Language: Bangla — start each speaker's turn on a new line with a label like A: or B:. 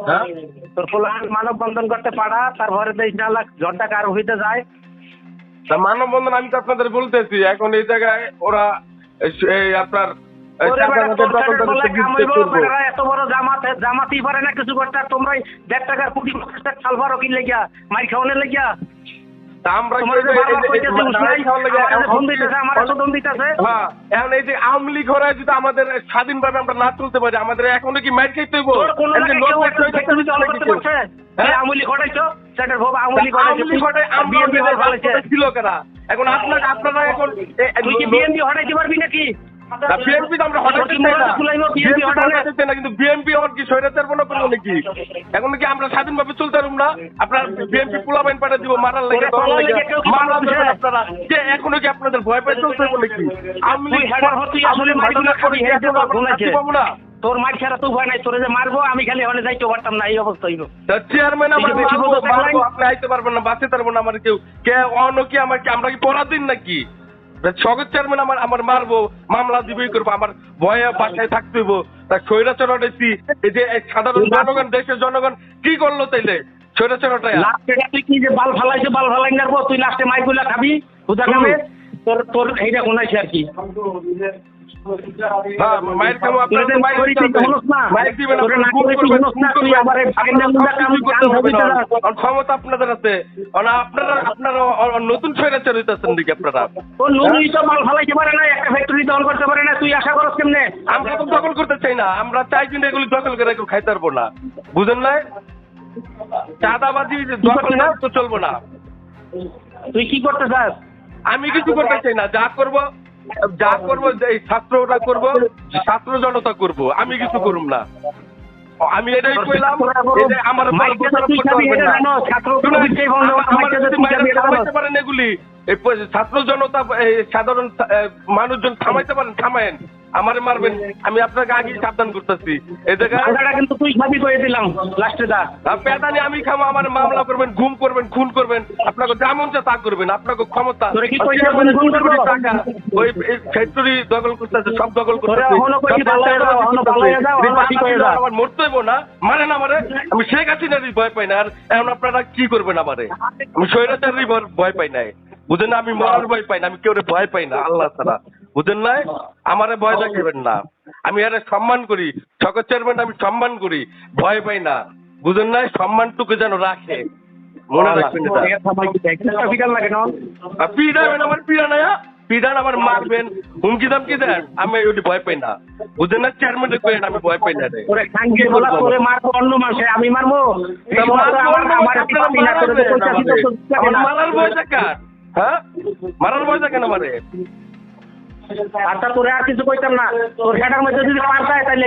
A: হ্যাঁ
B: তোর পোলাহান মানববন্ধন করতে পারা, তারপরে 2 লাখ ঝড়টা কার হইতে যায়।
A: তা মানববন্ধন আমি তো আপনাদের বলতেছি, এখন এই জায়গায় ওরা এই আপনার
B: ওরে বেটা, তোর ছেলের বলে কাম হইব,
A: করবো।
B: বেটারা এত বড় জামাতই পারে না কিছু করতে, আর তোমরাই 1.5 টাকার কোটি 50 টাকা সালভারও কিন লেগিয়া মাই খাওয়ানোর লেগিয়া।
A: তা আমরা
B: তোমার যে বারবার কইতেছি উসলাই, আমাদের ফোন দিতেছে, আমার তো ফোন দিতেছে।
A: হ্যাঁ, এখন এই যে আওয়ামী লীগ হরায় যদি আমাদের স্বাধীনভাবে আমরা না চলতে পারি, আমাদের এখনো কি মাইর খাইতে হইব?
B: তোর কোনো লাগে কেউ একটা ফ্যাক্টরি চালু করতে পারছে? এই আমুলি ঘটাইছো, সেটার ভোগ আমুলি ঘটাইছো, বিএনপি হল ফেলেছে।
A: ছিল কেনা এখন আপনারা এখন
B: তুই কি বিএনপি হটাইতে পারবি নাকি?
A: বিএনপি তো আমরা হঠাৎ না, কিন্তু বিএনপি আমার কি স্বৈরাচার মনে করবো নাকি? এখন কি আমরা স্বাধীনভাবে চলতে পারবো না? আপনার বিএনপি পোলাপাইন পাঠা দিব মারার লাগে মামলা দেবেন আপনারা, যে এখনো কি আপনাদের ভয় পাই চলতে হইব নাকি? পাবো না
B: তোর মার ছাড়া তো ভয় নাই, তোর যে মারবো আমি খালি হলে যাইতে পারতাম না, এই অবস্থা হইব।
A: চেয়ারম্যান আমার মারবো, আপনি আইতে পারবেন না, বাঁচতে পারবো না আমার কেউ কে অন্য কি আমার কি আমরা কি পরাধীন নাকি? সগত চেয়ারম্যান আমার মারবো, মামলা দিবই করবো, আমার ভয়ে বাসায় থাকতে হইব। তা স্বৈরাচার হটাইছি, এই যে সাধারণ জনগণ দেশের জনগণ কি করলো তাইলে? স্বৈরাচার হটাই
B: তুই কি যে বাল ফালাইছে, বাল ফালাই নারবো, তুই লাস্টে মাইগুলা খাবি হুদা খাবে, তোর এইটা কোনাইছে আর কি।
A: মায়ের খাবো, আপনাদের ক্ষমতা আপনাদের আছে, আপনারা নতুন স্বৈরাচার হইতেছেন নাকি আপনারা?
B: মাল ফালাইতে পারে না, একটা ফ্যাক্টরি দখল করতে পারে না, তুই আশা করছ কেমনে?
A: আমরা তো দখল করতে চাই না, আমরা চাই কিন্তু এগুলি দখল করে কেউ খাইতে পারবো না, বুঝেন না? চাঁদাবাজি দখল না তো চলবো না।
B: তুই কি করতে চাস?
A: আমি কিছু করতে চাই না, যা করবো এই ছাত্ররা করবো, ছাত্র জনতা করবো, আমি কিছু করুম না। আমি এটাই কইলাম, আমার থামাইতে পারেন এগুলি, এই ছাত্র জনতা সাধারণ মানুষজন থামাইতে পারেন, থামায়েন, আমারে মারবেন, আমি আপনাকে আগেই সাবধান করতেছি। এই জায়গায়
B: কিন্তু তুই খাবি করে দিলাম লাস্টে দা
A: পেদানি আমি খাবো, আমার মামলা করবেন, গুম করবেন, খুন করবেন, আপনাকে যেমন তা করবেন, আপনাকে ক্ষমতা টাকা ওই ফ্যাক্টরি দখল করতেছে, সব দখল করতেছে, আমার মরতে হইব না, মানে না আমারে, আমি শেখ হাসিনারই ভয় পাই না, আর এখন আপনারা কি করবেন আমারে? আমি স্বৈরাচারেরই ভয় পাই নাই, বুঝেন না? আমি মরার ভয় পাই না, আমি কেউ ভয় পাই না আল্লাহ ছাড়া, বুঝেন নাই? আমারে ভয় দেখাবেন না, আমি এর সম্মান করি, সকল চেয়ারম্যান আমি সম্মান করি, ভয় পাই না, বুঝেন নাই? সম্মানটুকু যেন রাখে, মনে রাখবেন। পিড়াবেন আমার, পিড়া না, পিড়ান আমার, মারবেন, হুমকি দামকি দেন, আমি ওটি ভয় পাই না, বুঝেন না? চেয়ারম্যান করেন আমি ভয় পাই না রে।
B: আমি মারবো
A: মারার ভয়টা কার? হ্যাঁ, মারার ভয়টা কেন মারে?
B: আচ্ছা তোরে আর কিছু কইতাম না, তোর সেটার মধ্যে যদি পার যায় তাহলে